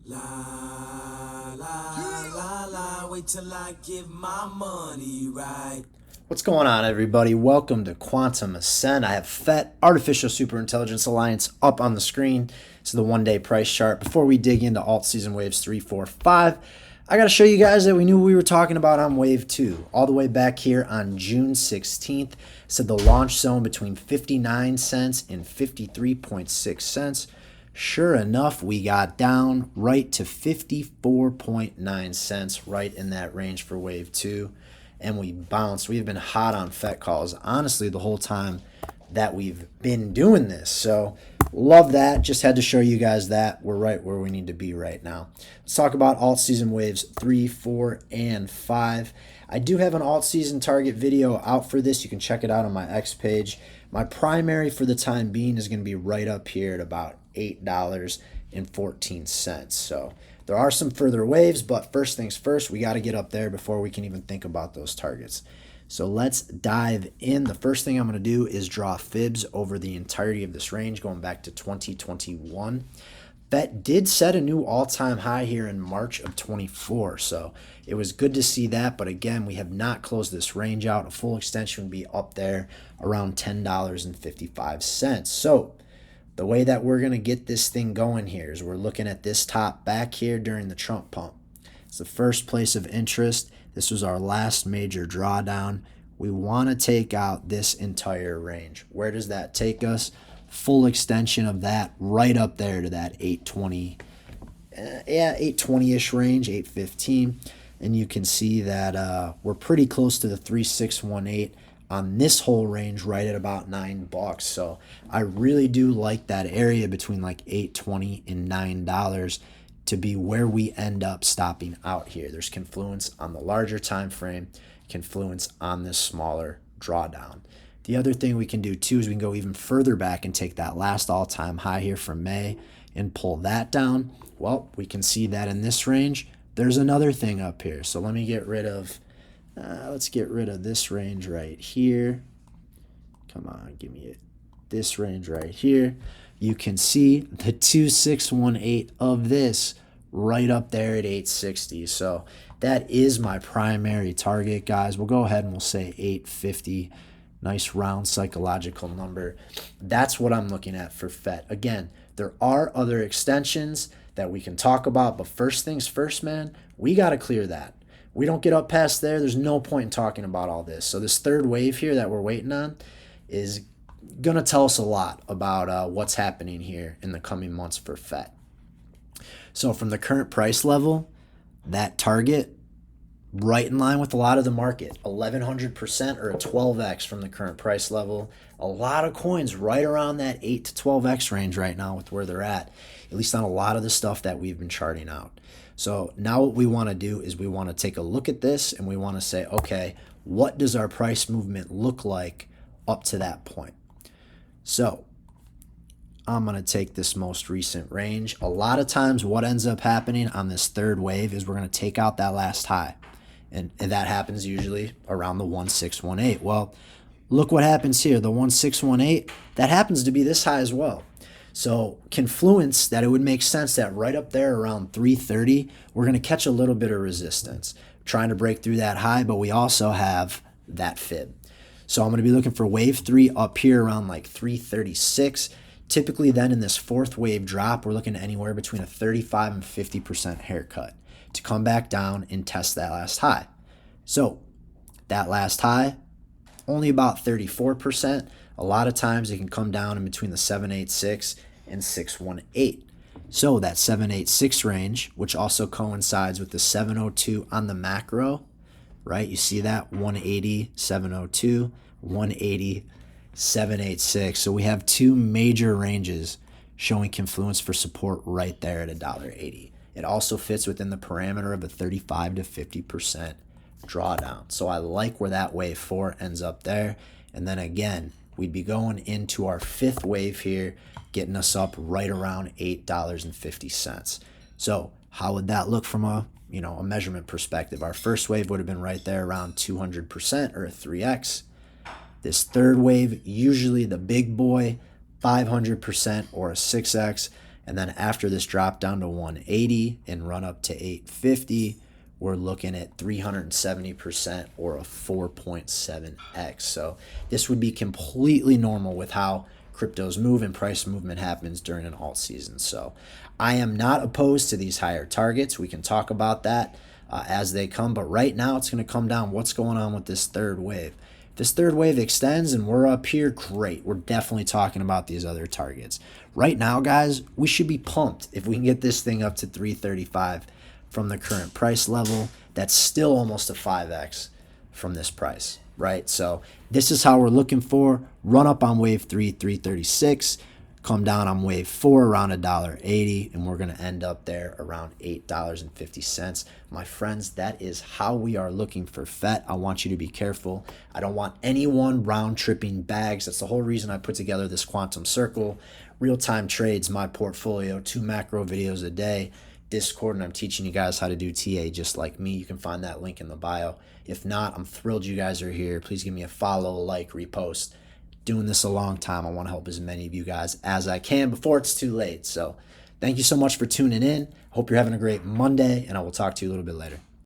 La la la la, wait till I get my money right. What's going on, everybody? Welcome to Quantum Ascent. I have FET, Artificial Superintelligence Alliance, up on the screen. This is the one-day price chart. Before we dig into Altseason Waves 3, 4, 5, I got to show you guys that we knew we were talking about on Wave 2. All the way back here on June 16th, said the launch zone between 59 cents and 53.6 cents. Sure enough, we got down right to 54.9 cents, right in that range for Wave 2. And we bounced. We've been hot on FET calls, honestly, the whole time that we've been doing this. So love that. Just had to show you guys that we're right where we need to be right now. Let's talk about alt season waves 3, 4, and 5. I do have an alt season target video out for this. You can check it out on my X page. My primary for the time being is going to be right up here at about $8.14. So there are some further waves, but first things first, we got to get up there before we can even think about those targets. So let's dive in. The first thing I'm going to do is draw fibs over the entirety of this range going back to 2021. FET did set a new all-time high here in March of 24, so it was good to see that. But again, we have not closed this range out. A full extension would be up there around $10.55. So the way that we're going to get this thing going here is we're looking at this top back here during the Trump pump. It's the first place of interest. This was our last major drawdown. We want to take out this entire range. Where does that take us? Full extension of that right up there to that 820, 820-ish range, 815. And you can see that we're pretty close to the 3618 on this whole range, right at about $9. So I really do like that area between like $8.20 and $9 to be where we end up stopping out here. There's confluence on the larger time frame, confluence on this smaller drawdown. The other thing we can do too is we can go even further back and take that last all-time high here from May and pull that down. Well, we can see that in this range, there's another thing up here. So let me get rid of, let's get rid of this range right here. Come on, give me it. This range right here. You can see the 2618 of this right up there at 860. So that is my primary target, guys. We'll go ahead and we'll say 850. Nice round psychological number. That's what I'm looking at for FET. Again, there are other extensions that we can talk about, but first things first, man, we got to clear that. We don't get up past there, there's no point in talking about all this. So this third wave here that we're waiting on is going to tell us a lot about what's happening here in the coming months for FET. So from the current price level, that target, right in line with a lot of the market, 1100% or a 12x from the current price level. A lot of coins right around that 8 to 12x range right now with where they're at least on a lot of the stuff that we've been charting out. So now what we want to do is we want to take a look at this and we want to say, okay, what does our price movement look like up to that point? So I'm going to take this most recent range. A lot of times what ends up happening on this third wave is we're going to take out that last high. And that happens usually around the 1618. Well, look what happens here. The 1618, that happens to be this high as well. So confluence, that it would make sense that right up there around 330, we're going to catch a little bit of resistance, trying to break through that high, but we also have that fib. So I'm going to be looking for wave 3 up here around like 336. Typically then in this fourth wave drop, we're looking at anywhere between a 35 and 50% haircut to come back down and test that last high. So that last high, only about 34%. A lot of times it can come down in between the 786 and 618. So that 786 range, which also coincides with the 702 on the macro, right? You see that 180, 702, 180, 786. So we have two major ranges showing confluence for support right there at $1.80. It also fits within the parameter of a 35 to 50% drawdown. So I like where that wave 4 ends up there. And then again, we'd be going into our fifth wave here, getting us up right around $8.50. So how would that look from a measurement perspective? Our first wave would have been right there around 200% or a 3x. This third wave, usually the big boy, 500% or a 6x. And then after this drop down to 180 and run up to 850, we're looking at 370% or a 4.7x. So this would be completely normal with how cryptos move and price movement happens during an alt season. So I am not opposed to these higher targets. We can talk about that as they come, but right now it's going to come down what's going on with this third wave. If this third wave extends and we're up here, great. We're definitely talking about these other targets. Right now, guys, we should be pumped if we can get this thing up to 335 from the current price level. That's still almost a 5x from this price, right? So this is how we're looking for. Run up on wave 3, 336, come down on wave 4 around $1.80, and we're going to end up there around $8.50. My friends, that is how we are looking for FET. I want you to be careful. I don't want anyone round tripping bags. That's the whole reason I put together this quantum circle. Real-time trades, my portfolio, 2 macro videos a day, Discord, and I'm teaching you guys how to do TA just like me. You can find that link in the bio. If not, I'm thrilled you guys are here. Please give me a follow, like, repost. Doing this a long time. I want to help as many of you guys as I can before it's too late. So thank you so much for tuning in. Hope you're having a great Monday, and I will talk to you a little bit later.